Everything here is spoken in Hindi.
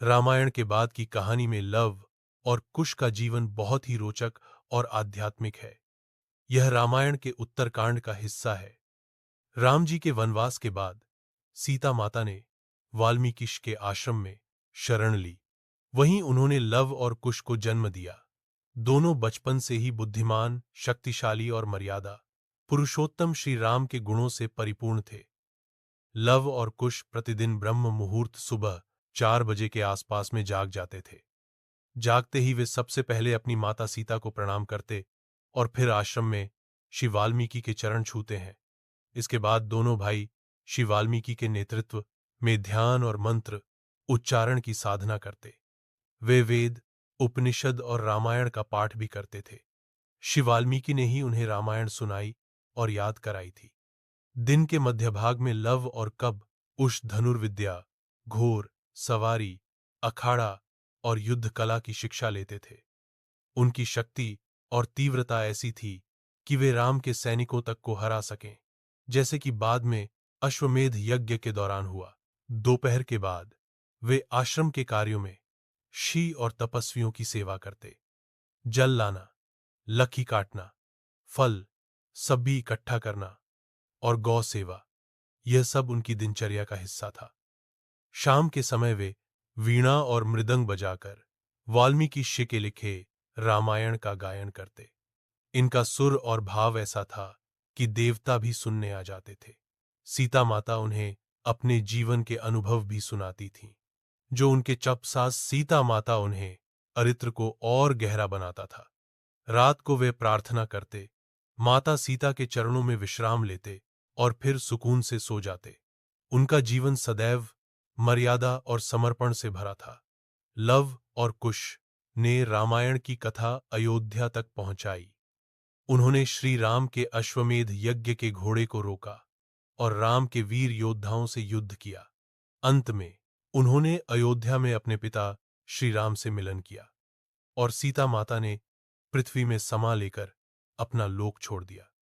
रामायण के बाद की कहानी में लव और कुश का जीवन बहुत ही रोचक और आध्यात्मिक है। यह रामायण के उत्तरकांड का हिस्सा है। राम जी के वनवास के बाद सीता माता ने वाल्मीकि के आश्रम में शरण ली। वहीं उन्होंने लव और कुश को जन्म दिया। दोनों बचपन से ही बुद्धिमान, शक्तिशाली और मर्यादा पुरुषोत्तम श्री राम के गुणों से परिपूर्ण थे। लव और कुश प्रतिदिन ब्रह्म मुहूर्त सुबह 4 बजे के आसपास में जाग जाते थे। जागते ही वे सबसे पहले अपनी माता सीता को प्रणाम करते और फिर आश्रम में श्री वाल्मीकि के चरण छूते हैं। इसके बाद दोनों भाई श्री वाल्मीकि के नेतृत्व में ध्यान और मंत्र उच्चारण की साधना करते। वे वेद, उपनिषद और रामायण का पाठ भी करते थे। श्री वाल्मीकि ने ही उन्हें रामायण सुनाई और याद कराई थी। दिन के मध्य भाग में लव और कब उष धनुर्विद्या, घोर, सवारी, अखाड़ा और युद्ध कला की शिक्षा लेते थे। उनकी शक्ति और तीव्रता ऐसी थी कि वे राम के सैनिकों तक को हरा सकें, जैसे कि बाद में अश्वमेध यज्ञ के दौरान हुआ। दोपहर के बाद वे आश्रम के कार्यों में ऋषि और तपस्वियों की सेवा करते। जल लाना, लकड़ी काटना, फल, सब्जी इकट्ठा करना और गौ सेवा, यह सब उनकी दिनचर्या का हिस्सा था। शाम के समय वे वीणा और मृदंग बजाकर वाल्मीकि ऋषि के लिखे रामायण का गायन करते। इनका सुर और भाव ऐसा था कि देवता भी सुनने आ जाते थे। सीता माता उन्हें अपने जीवन के अनुभव भी सुनाती थीं, जो उनके चपसास सीता माता उन्हें चरित्र को और गहरा बनाता था। रात को वे प्रार्थना करते, माता सीता के चरणों में विश्राम लेते और फिर सुकून से सो जाते। उनका जीवन सदैव मर्यादा और समर्पण से भरा था। लव और कुश ने रामायण की कथा अयोध्या तक पहुंचाई। उन्होंने श्री राम के अश्वमेध यज्ञ के घोड़े को रोका और राम के वीर योद्धाओं से युद्ध किया। अंत में उन्होंने अयोध्या में अपने पिता श्री राम से मिलन किया और सीता माता ने पृथ्वी में समा लेकर अपना लोक छोड़ दिया।